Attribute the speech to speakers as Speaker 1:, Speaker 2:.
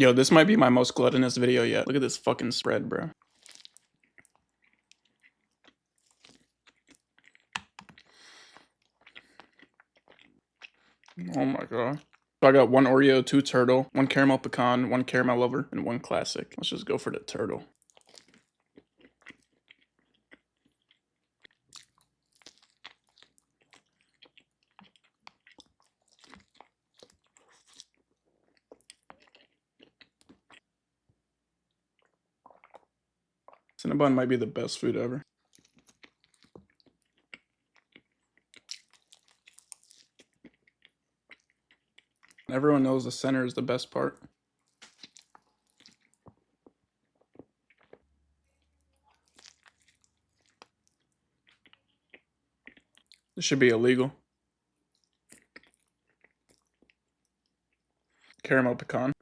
Speaker 1: Yo, this might be my most gluttonous video yet. Look at this fucking spread, bro. Oh my god. So I got 1 Oreo, 2 turtle, 1 caramel pecan, 1 caramel lover, and 1 classic. Let's just go for the turtle. Cinnabon might be the best food ever. Everyone knows the center is the best part. This should be illegal. Caramel pecan.